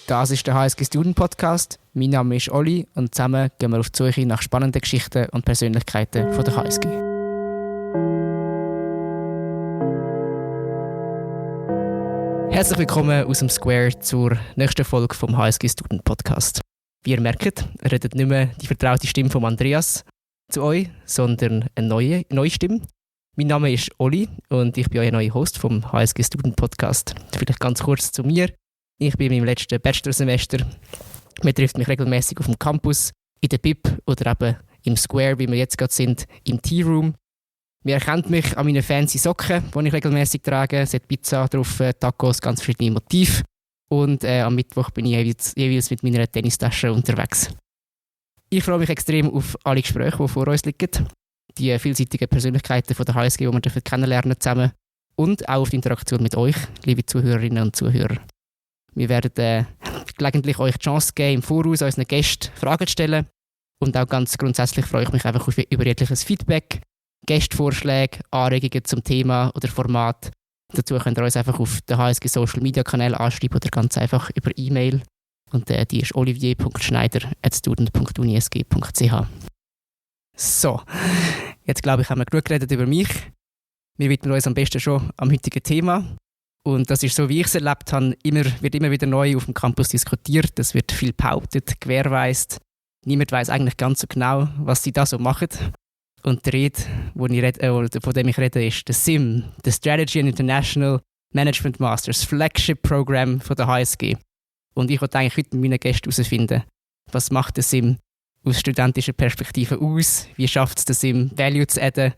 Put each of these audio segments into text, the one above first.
Das ist der HSG Student Podcast. Mein Name ist Olli und zusammen gehen wir auf die Suche nach spannenden Geschichten und Persönlichkeiten von der HSG. Herzlich willkommen aus dem Square zur nächsten Folge vom HSG Student Podcast. Wie ihr merkt, redet nicht mehr die vertraute Stimme von Andreas zu euch, sondern eine neue Stimme. Mein Name ist Olli und ich bin euer neuer Host vom HSG Student Podcast. Vielleicht ganz kurz zu mir. Ich bin in meinem letzten Bachelorsemester. Man trifft mich regelmäßig auf dem Campus, in der BIP oder eben im Square, wie wir jetzt gerade sind, im Tea Room. Man erkennt mich an meinen fancy Socken, die ich regelmäßig trage. Es hat Pizza drauf, Tacos, ganz verschiedene Motive. Und am Mittwoch bin ich jeweils mit meiner Tennistasche unterwegs. Ich freue mich extrem auf alle Gespräche, die vor uns liegen. Die vielseitigen Persönlichkeiten von der HSG, die wir kennenlernen zusammen. Und auch auf die Interaktion mit euch, liebe Zuhörerinnen und Zuhörer. Wir werden gelegentlich euch die Chance geben, im Voraus unseren Gästen Fragen zu stellen. Und auch ganz grundsätzlich freue ich mich einfach über jegliches Feedback, Gästevorschläge, Anregungen zum Thema oder Format. Dazu könnt ihr uns einfach auf den HSG Social Media Kanal anschreiben oder ganz einfach über E-Mail. Und die ist olivier.schneider@student.unisg.ch. So, jetzt glaube ich, haben wir genug geredet über mich. Wir widmen uns am besten schon am heutigen Thema. Und das ist so, wie ich es erlebt habe, wird immer wieder neu auf dem Campus diskutiert. Es wird viel behauptet, gewährleistet. Niemand weiß eigentlich ganz so genau, was sie da so machen. Und die Rede, von dem ich rede, ist das SIM, the Strategy and International Management Masters Flagship Program von der HSG. Und ich wollte eigentlich heute mit meinen Gästen herausfinden, was macht das SIM aus studentischer Perspektive aus? Wie schafft es das SIM, Value zu adden?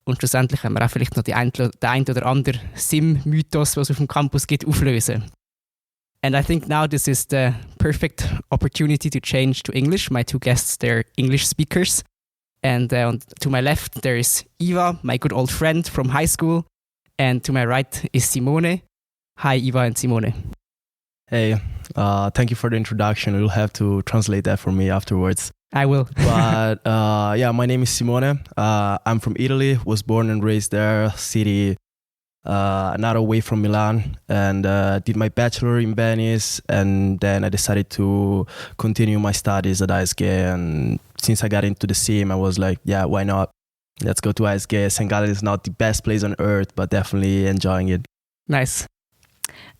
Und schlussendlich können wir auch vielleicht noch den ein oder anderen SIM-Mythos, was es auf dem Campus gibt, auflösen. And I think now this is the perfect opportunity to change to English. My two guests, they're English speakers. And to my left, there is Iva, my good old friend from high school. And to my right is Simone. Hi, Iva and Simone. Hey, thank you for the introduction. You'll have to translate that for me afterwards. I will. But yeah, my name is Simone. I'm from Italy, was born and raised there, city not away from Milan, and did my bachelor in Venice, and then I decided to continue my studies at ISG. And since I got into the SIM, I was like, yeah, why not? Let's go to ISG. St. Gallen is not the best place on earth, but definitely enjoying it. Nice.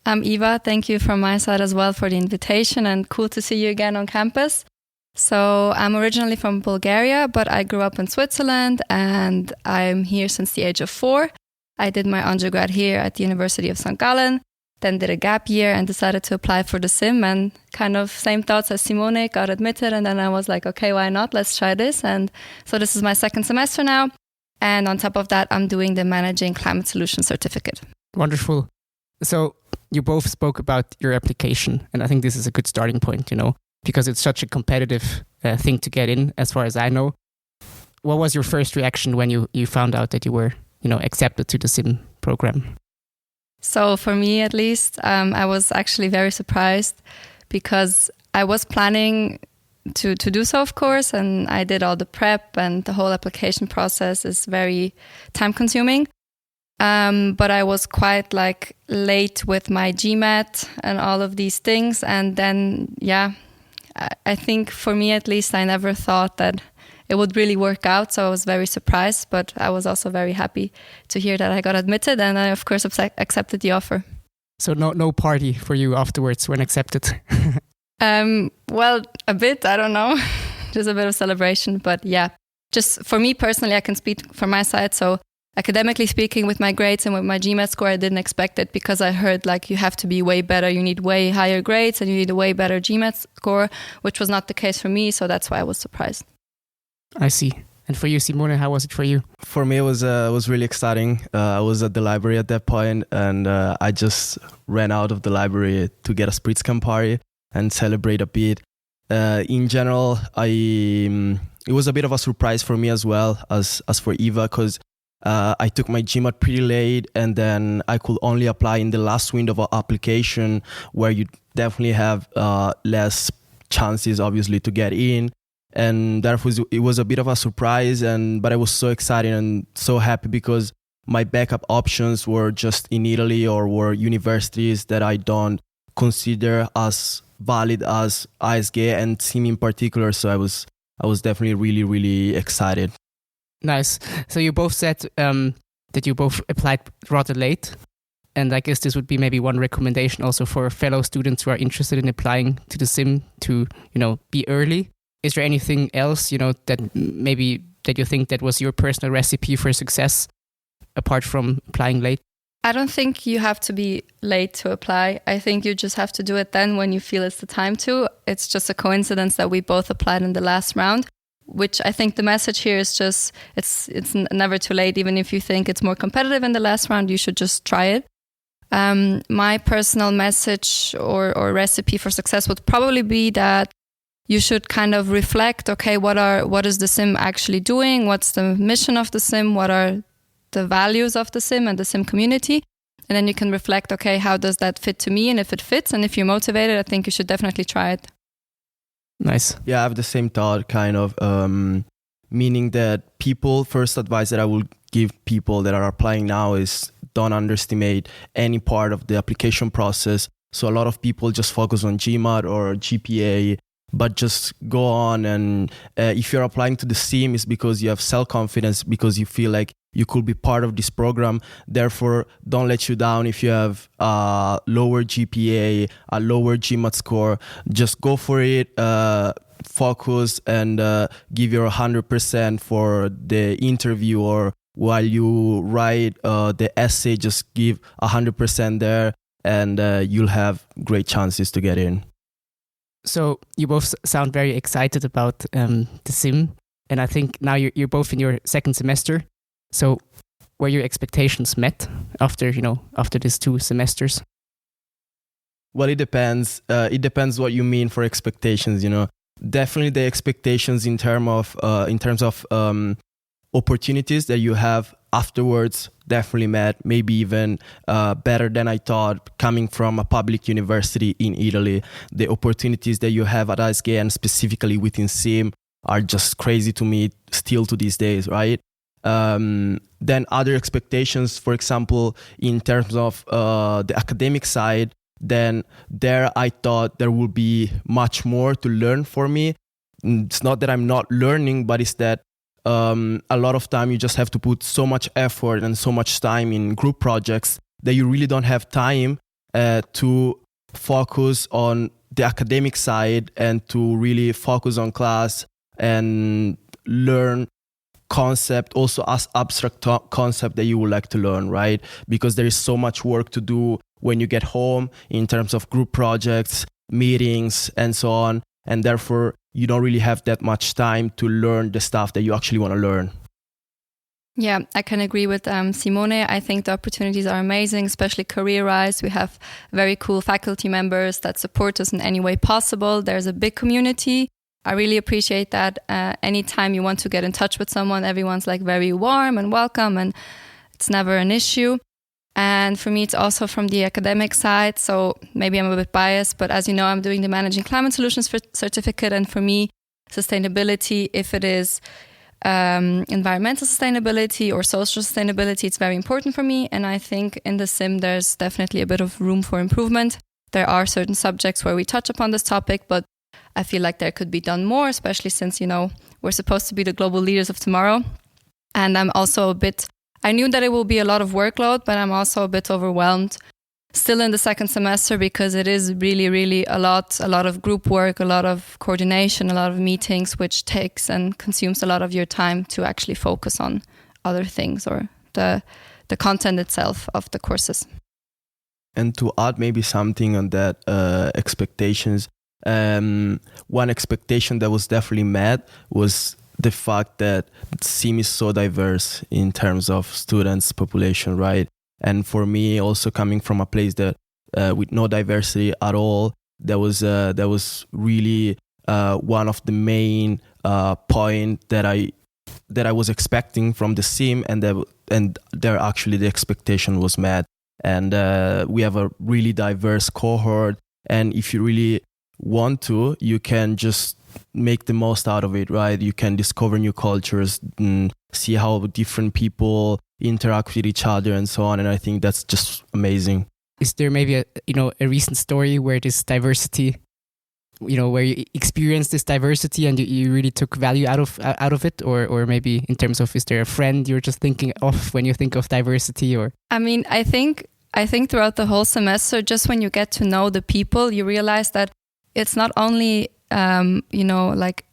I'm Iva. Thank you from my side as well for the invitation, and cool to see you again on campus. So I'm originally from Bulgaria, but I grew up in Switzerland and I'm here since the age of 4. I did my undergrad here at the University of St. Gallen, then did a gap year and decided to apply for the SIM, and kind of same thoughts as Simone, got admitted, and then I was like, okay, why not? Let's try this. And so this is my second semester now. And on top of that, I'm doing the Managing Climate Solutions certificate. Wonderful. So you both spoke about your application, and I think this is a good starting point, because it's such a competitive thing to get in, as far as I know. What was your first reaction when you found out that you were, accepted to the SIM program? So for me, at least, I was actually very surprised because I was planning to do so, of course, and I did all the prep, and the whole application process is very time-consuming. But I was quite late with my GMAT and all of these things, and then I think for me at least, I never thought that it would really work out. So I was very surprised, but I was also very happy to hear that I got admitted, and I of course accepted the offer. So no party for you afterwards when accepted? Well, a bit, I don't know, just a bit of celebration. But yeah, just for me personally, I can speak from my side. So academically speaking, with my grades and with my GMAT score, I didn't expect it because I heard you have to be way better. You need way higher grades and you need a way better GMAT score, which was not the case for me. So that's why I was surprised. I see. And for you, Simone, how was it for you? For me, it was really exciting. I was at the library at that point, and I just ran out of the library to get a spritz Campari and celebrate a bit. In general, it was a bit of a surprise for me as well as for Eva, because I took my GMAT pretty late, and then I could only apply in the last window of application, where you definitely have less chances, obviously, to get in. And therefore, it was a bit of a surprise, but I was so excited and so happy because my backup options were just in Italy or were universities that I don't consider as valid as ISG and SIM in particular. So I was definitely really, really excited. Nice. So you both said that you both applied rather late. And I guess this would be maybe one recommendation also for fellow students who are interested in applying to the SIM to, be early. Is there anything else, that maybe that you think that was your personal recipe for success apart from applying late? I don't think you have to be late to apply. I think you just have to do it then when you feel it's the time to. It's just a coincidence that we both applied in the last round, which I think the message here is just it's never too late. Even if you think it's more competitive in the last round, you should just try it. My personal message or recipe for success would probably be that you should kind of reflect, okay, what is the SIM actually doing? What's the mission of the SIM? What are the values of the SIM and the SIM community? And then you can reflect, okay, how does that fit to me? And if it fits, and if you're motivated, I think you should definitely try it. Nice. Yeah, I have the same thought, kind of, meaning that first advice that I will give people that are applying now is don't underestimate any part of the application process. So a lot of people just focus on GMAT or GPA, but just go on. And if you're applying to the SIM, it's because you have self-confidence, because you feel like you could be part of this program. Therefore, don't let you down if you have a lower GPA, a lower GMAT score. Just go for it. Focus and give your 100% for the interview, or while you write the essay, just give 100% there, and you'll have great chances to get in. So you both sound very excited about the SIM, and I think now you're both in your second semester. So were your expectations met after these 2 semesters? Well, it depends. It depends what you mean for expectations. Definitely the expectations in terms of opportunities that you have afterwards definitely met, maybe even better than I thought. Coming from a public university in Italy, the opportunities that you have at ISG and specifically within SIM are just crazy to me still to these days, right? Then other expectations, for example, in terms of the academic side, then there I thought there would be much more to learn for me. It's not that I'm not learning, but it's that a lot of time you just have to put so much effort and so much time in group projects that you really don't have time to focus on the academic side and to really focus on class and learn concept, also as abstract concept that you would like to learn, right? Because there is so much work to do when you get home in terms of group projects, meetings, and so on. And therefore, you don't really have that much time to learn the stuff that you actually want to learn. Yeah, I can agree with Simone. I think the opportunities are amazing, especially career-wise. We have very cool faculty members that support us in any way possible. There's a big community. I really appreciate that. Anytime you want to get in touch with someone, everyone's like very warm and welcome, and it's never an issue. And for me, it's also from the academic side. So maybe I'm a bit biased, but as you know, I'm doing the Managing Climate Solutions certificate. And for me, sustainability, if it is environmental sustainability or social sustainability, it's very important for me. And I think in the SIM, there's definitely a bit of room for improvement. There are certain subjects where we touch upon this topic, but I feel like there could be done more, especially since, we're supposed to be the global leaders of tomorrow. And I'm also I knew that it will be a lot of workload, but I'm also a bit overwhelmed still in the second semester because it is really, really a lot of group work, a lot of coordination, a lot of meetings, which takes and consumes a lot of your time to actually focus on other things or the content itself of the courses. And to add maybe something on that expectations, one expectation that was definitely met was the fact that SIM is so diverse in terms of students population, right? And for me, also coming from a place that with no diversity at all, that was really one of the main point that I was expecting from the SIM, and there actually the expectation was met. And we have a really diverse cohort, and if you really want to, you can just make the most out of it, right? You can discover new cultures, see how different people interact with each other and so on. And I think that's just amazing. Is there maybe a recent story where this diversity where you experienced this diversity and you really took value out of it, or maybe in terms of, is there a friend you're just thinking of when you think of diversity? Or I mean, I think throughout the whole semester, just when you get to know the people, you realize that it's not only like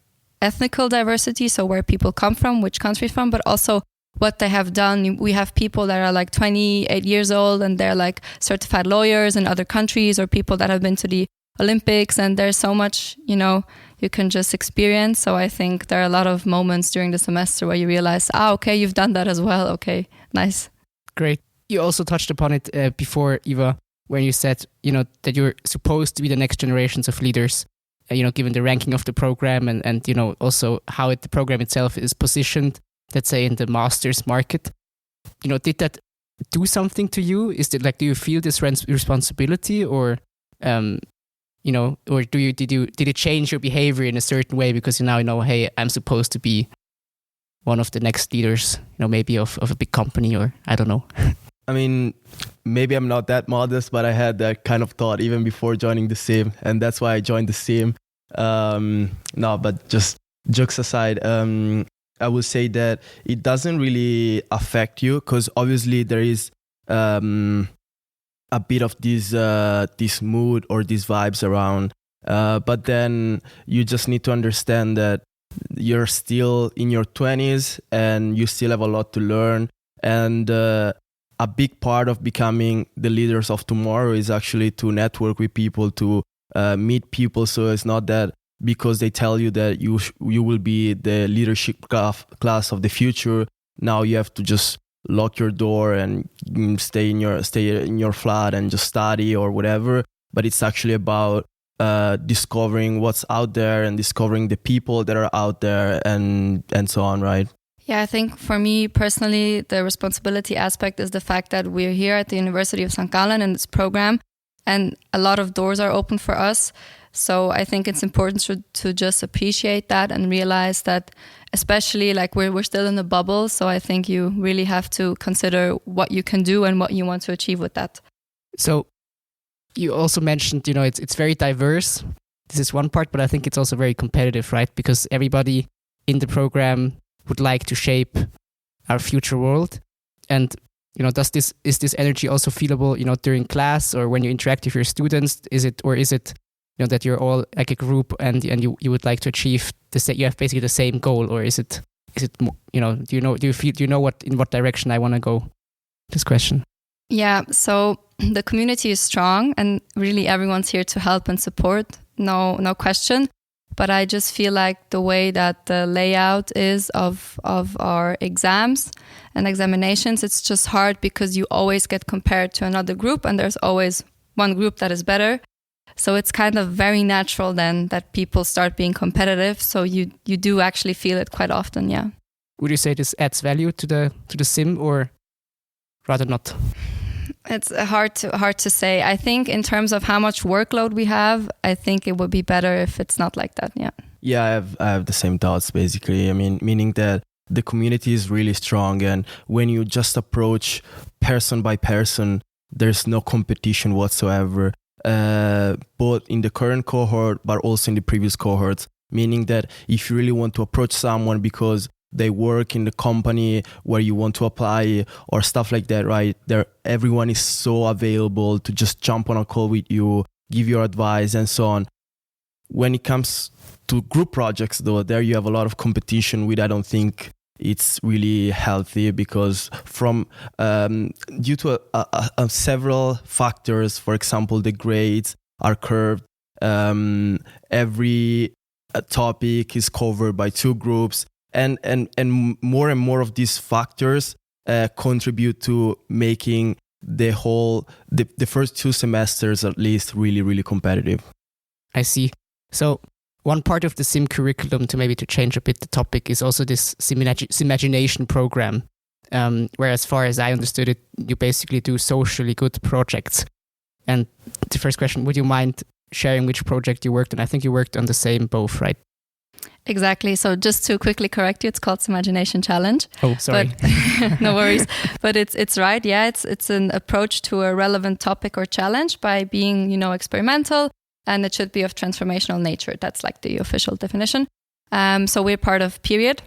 ethnical diversity, so where people come from, which country from, but also what they have done. We have people that are like 28 years old and they're like certified lawyers in other countries, or people that have been to the Olympics, and there's so much, you can just experience. So I think there are a lot of moments during the semester where you realize, okay, you've done that as well. Okay, nice. Great. You also touched upon it before, Iva, when you said, that you're supposed to be the next generations of leaders, given the ranking of the program and also how the program itself is positioned, let's say, in the master's market. Did that do something to you? Is it like, do you feel this responsibility, or or did it change your behavior in a certain way because you now know, hey, I'm supposed to be one of the next leaders, maybe of a big company, or I don't know. I mean, maybe I'm not that modest, but I had that kind of thought even before joining the SIM, and that's why I joined the SIM. No, but just jokes aside, I would say that it doesn't really affect you, because obviously there is a bit of this mood or these vibes around, but then you just need to understand that you're still in your 20s and you still have a lot to learn, and a big part of becoming the leaders of tomorrow is actually to network with people, to meet people. So it's not that because they tell you that you will be the leadership class of the future, now you have to just lock your door and stay in your flat and just study or whatever. But it's actually about discovering what's out there and discovering the people that are out there and so on, right? Yeah, I think for me personally, the responsibility aspect is the fact that we're here at the University of St. Gallen in this program, and a lot of doors are open for us. So I think it's important to just appreciate that and realize that, especially like we're still in a bubble. So I think you really have to consider what you can do and what you want to achieve with that. So you also mentioned, it's very diverse. This is one part, but I think it's also very competitive, right? Because everybody in the program would like to shape our future world. And, is this energy also feelable, during class or when you interact with your students? Is it that you're all like a group and you would like to achieve you have basically the same goal, or is it do you know in what direction I want to go? This question. Yeah, so the community is strong and really everyone's here to help and support, no question. But I just feel like the way that the layout is of our exams and examinations, it's just hard because you always get compared to another group and there's always one group that is better. So it's kind of very natural then that people start being competitive. So you do actually feel it quite often, yeah. Would you say this adds value to the SIM, or rather not? It's hard to say. I think in terms of how much workload we have, I think it would be better if it's not like that. Yeah. Yeah, I have the same thoughts basically. I mean, meaning that the community is really strong, and when you just approach person by person, there's no competition whatsoever. Both in the current cohort, but also in the previous cohorts. Meaning that if you really want to approach someone because they work in the company where you want to apply or stuff like that, right? Everyone is so available to just jump on a call with you, give your advice and so on. When it comes to group projects though, there you have a lot of competition, which I don't think it's really healthy, because from due to several factors, for example, the grades are curved, every topic is covered by two groups. And more of these factors contribute to making the first 2 semesters at least really, really competitive. I see. So one part of the SIM curriculum, to change a bit the topic, is also this SIM-HSG program, where, as far as I understood it, you basically do socially good projects. And the first question, would you mind sharing which project you worked on? I think you worked on the same both, right? Exactly. So just to quickly correct you, it's called SIM-HSG Challenge. Oh, sorry. But, no worries. But it's right. Yeah, it's an approach to a relevant topic or challenge by being, experimental and it should be of transformational nature. That's like the official definition. So we're part of Period,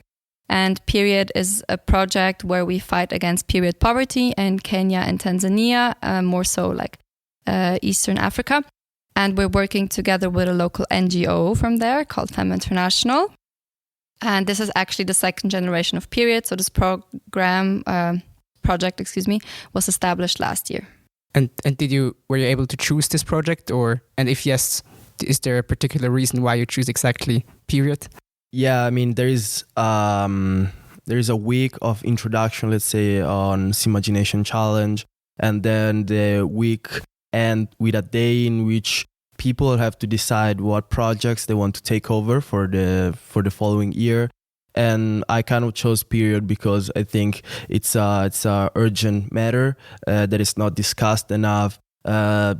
and Period is a project where we fight against period poverty in Kenya and Tanzania, more so like Eastern Africa. And we're working together with a local NGO from there called Femme International. And this is actually the second generation of Period. So this project, was established last year. And were you able to choose this project, and if yes, is there a particular reason why you choose exactly Period? Yeah, I mean, there is a week of introduction, let's say, on SIM-HSG challenge, and then the week end with a day in which people have to decide what projects they want to take over for the following year. And I kind of chose Period because I think it's a urgent matter that is not discussed enough.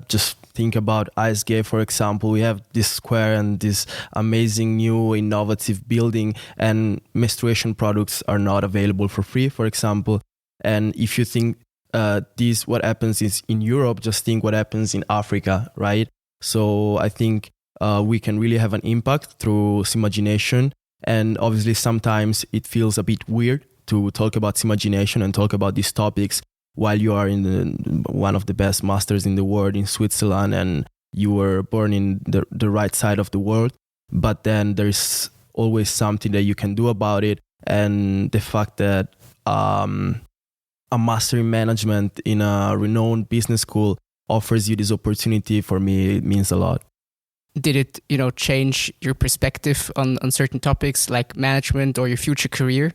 Just think about ISG, for example. We have this square and this amazing new innovative building, and menstruation products are not available for free, for example. And if you think what happens is in Europe, just think what happens in Africa, right? So I think we can really have an impact through SIM-HSG. And obviously sometimes it feels a bit weird to talk about SIM-HSG and talk about these topics while you are in one of the best masters in the world in Switzerland, and you were born in the right side of the world. But then there's always something that you can do about it. And the fact that a master in management in a renowned business school offers you this opportunity, for me, it means a lot. Did it, change your perspective on certain topics like management or your future career?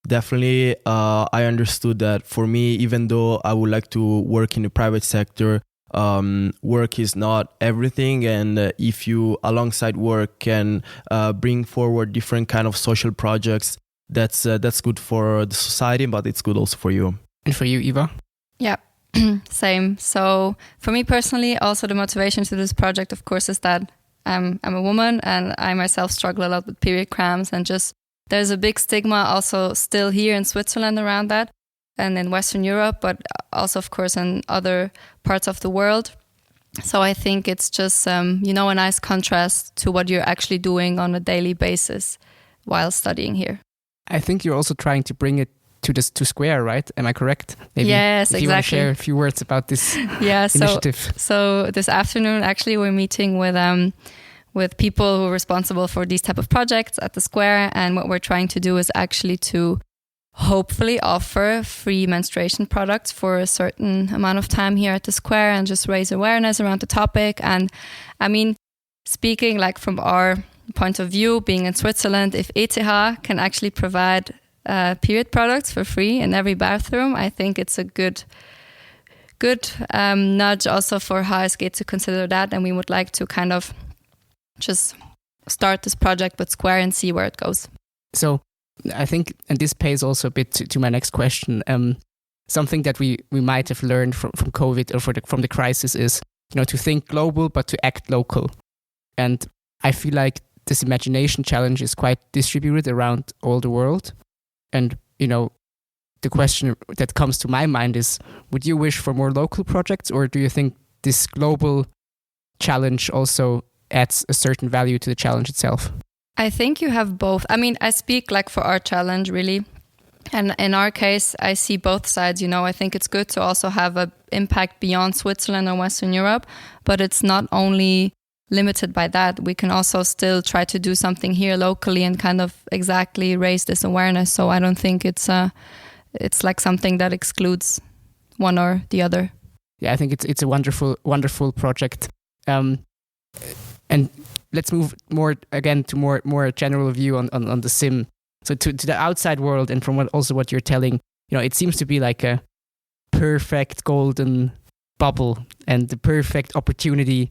Definitely, I understood that for me, even though I would like to work in the private sector, work is not everything. And if you, alongside work, can bring forward different kind of social projects, that's good for the society, but it's good also for you. And for you, Iva? Yeah, same. So for me personally, also the motivation to this project, of course, is that I'm a woman and I myself struggle a lot with period cramps, and just there's a big stigma also still here in Switzerland around that and in Western Europe, but also, of course, in other parts of the world. So I think it's just, a nice contrast to what you're actually doing on a daily basis while studying here. I think you're also trying to bring it to Square, right? Am I correct? Maybe yes, if you want to share a few words about this initiative. So this afternoon, actually, we're meeting with people who are responsible for these type of projects at the Square. And what we're trying to do is actually to hopefully offer free menstruation products for a certain amount of time here at the Square and just raise awareness around the topic. And I mean, speaking like from our point of view, being in Switzerland, if ETH can actually provide period products for free in every bathroom, I think it's a good nudge also for HSG to consider that. And we would like to kind of just start this project with Square and see where it goes. So I think, and this pays also a bit to my next question, something that we might have learned from COVID or from the crisis is, to think global but to act local. And I feel like this imagination challenge is quite distributed around all the world. And, the question that comes to my mind is, would you wish for more local projects, or do you think this global challenge also adds a certain value to the challenge itself? I think you have both. I mean, I speak like for our challenge, really. And in our case, I see both sides. I think it's good to also have an impact beyond Switzerland and Western Europe, but it's not only limited by that. We can also still try to do something here locally and kind of exactly raise this awareness. So I don't think it's like something that excludes one or the other. Yeah, I think it's a wonderful project. And let's move more again to more general view on the sim. So to the outside world, and from what you're telling, it seems to be like a perfect golden bubble and the perfect opportunity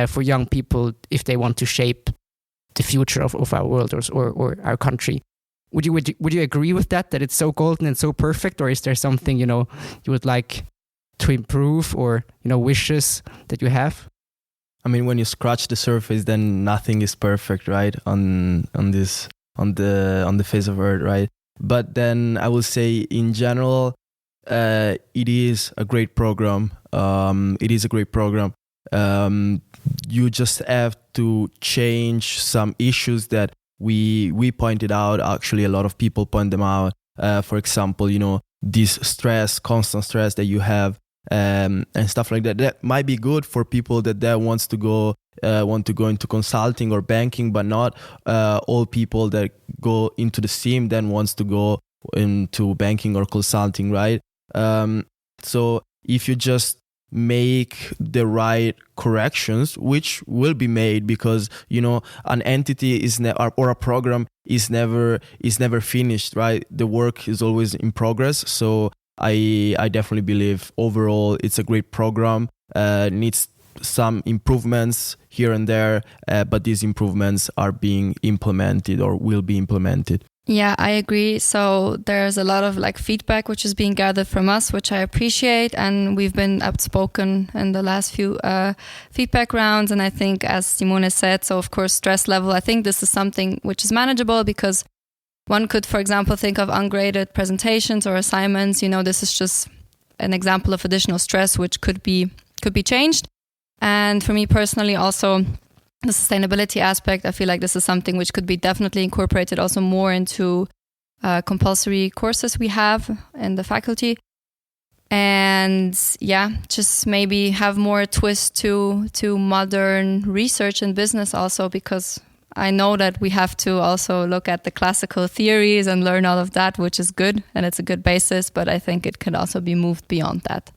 for young people if they want to shape the future of our world or our country. Would you agree with that it's so golden and so perfect, or is there something you would like to improve, or wishes that you have? I mean, when you scratch the surface, then nothing is perfect, right? On the face of Earth, right? But then I will say, in general, it is a great program. It is a great program. You just have to change some issues that we pointed out. Actually, a lot of people point them out. For example, this constant stress that you have, and stuff like that. That might be good for people that want to go into consulting or banking, but not all people that go into the SIM then wants to go into banking or consulting, right? So if you just make the right corrections, which will be made, because an entity is or a program is never finished, right? The work is always in progress. So I definitely believe overall it's a great program. Needs some improvements here and there, but these improvements are being implemented or will be implemented. Yeah, I agree. So there's a lot of feedback which is being gathered from us, which I appreciate. And we've been outspoken in the last few feedback rounds. And I think, as Simone said, so of course, stress level, I think this is something which is manageable, because one could, for example, think of ungraded presentations or assignments. This is just an example of additional stress which could be changed. And for me personally, also, the sustainability aspect, I feel like this is something which could be definitely incorporated also more into compulsory courses we have in the faculty. And just maybe have more twist to modern research and business also, because I know that we have to also look at the classical theories and learn all of that, which is good, and it's a good basis, but I think it could also be moved beyond that.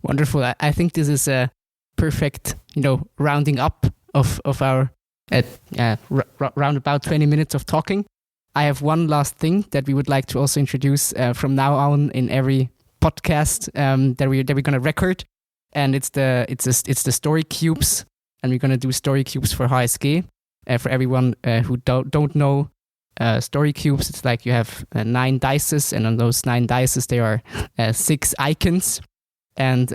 Wonderful. I think this is a perfect, rounding up of our round about 20 minutes of talking. I have one last thing that we would like to also introduce from now on in every podcast that we're going to record, and it's the story cubes, and we're going to do story cubes for HSG. For everyone who don't know story cubes, it's like you have 9 dices, and on those 9 dices there are 6 icons, and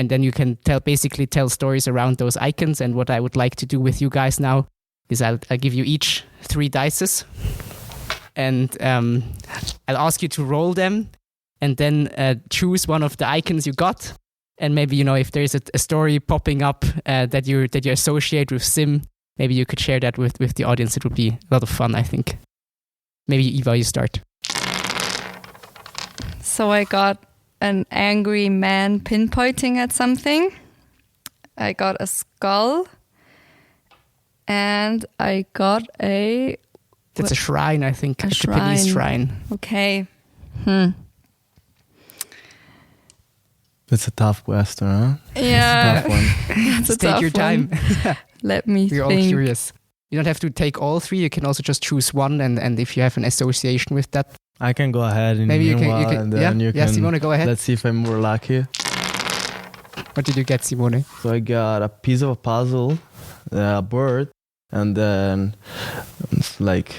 then you can tell stories around those icons. And what I would like to do with you guys now is I'll give you each 3 dices, and I'll ask you to roll them, and then choose one of the icons you got. And maybe if there's a story popping up that you associate with Sim, maybe you could share that with the audience. It would be a lot of fun, I think. Maybe Iva, you start. So I got an angry man pinpointing at something. I got a skull. And I got a... That's a shrine, I think. A Japanese shrine. Okay. It's a tough question, huh? Yeah. It's a tough one. It's a Take tough your time. Let me We're think. all curious. You don't have to take all 3. You can also just choose one, and if you have an association with that. I can go ahead and maybe you can, and then you can. Simone, go ahead. Let's see if I'm more lucky. What did you get, Simone? So I got a piece of a puzzle, a bird, and then like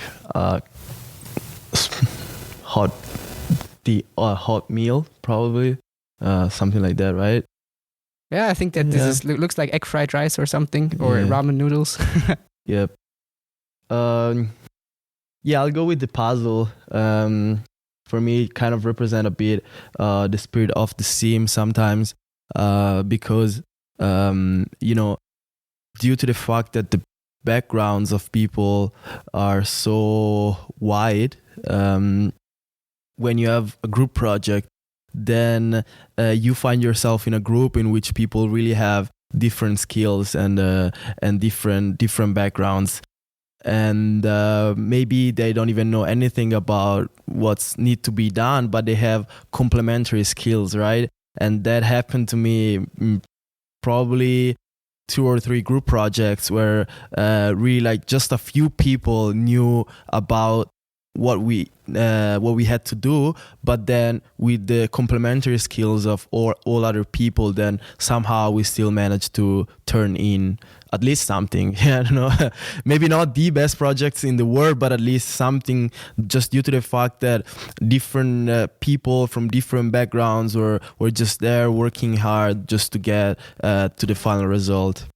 hot meal, probably something like that, right? Yeah, I think that this looks like egg fried rice or something, or ramen noodles. Yep. I'll go with the puzzle. For me, it kind of represent a bit the spirit of the SIM sometimes, because due to the fact that the backgrounds of people are so wide, when you have a group project, then you find yourself in a group in which people really have different skills and different backgrounds. And maybe they don't even know anything about what's need to be done, but they have complementary skills, right? And that happened to me probably 2 or 3 group projects where really like just a few people knew about what we had to do, but then with the complementary skills of all other people, then somehow we still managed to turn in at least something. Yeah, I don't know, maybe not the best projects in the world, but at least something, just due to the fact that different people from different backgrounds were just there working hard just to get to the final result.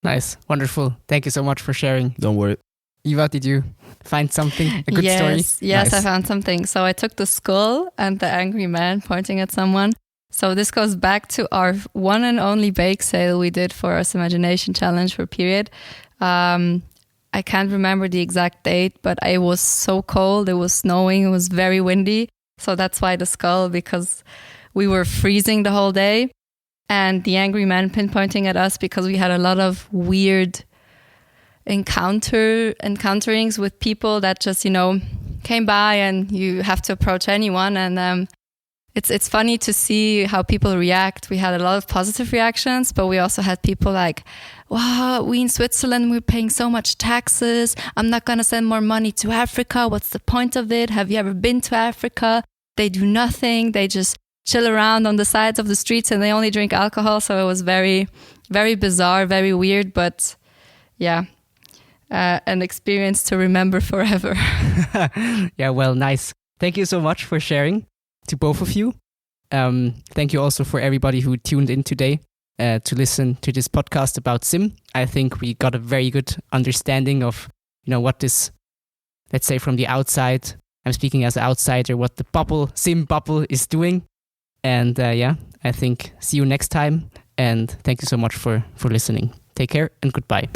Nice, wonderful. Thank you so much for sharing. Don't worry. Iva, did you find something? A good story? Yes, nice. I found something. So I took the skull and the angry man pointing at someone, So this goes back to our one and only bake sale we did for our Imagination Challenge for period. I can't remember the exact date, but it was so cold. It was snowing. It was very windy. So that's why the skull, because we were freezing the whole day. And the angry man pinpointing at us because we had a lot of weird encounterings with people that just, came by, and you have to approach anyone. And it's funny to see how people react. We had a lot of positive reactions, but we also had people like, wow, we in Switzerland, we're paying so much taxes. I'm not going to send more money to Africa. What's the point of it? Have you ever been to Africa? They do nothing. They just chill around on the sides of the streets and they only drink alcohol. So it was very, very bizarre, very weird, but yeah, an experience to remember forever. Yeah, well, nice. Thank you so much for sharing, to both of you. Thank you also for everybody who tuned in today to listen to this podcast about SIM. I think we got a very good understanding of, what this, let's say from the outside, I'm speaking as an outsider, what the SIM bubble is doing. And I think see you next time. And thank you so much for listening. Take care and goodbye.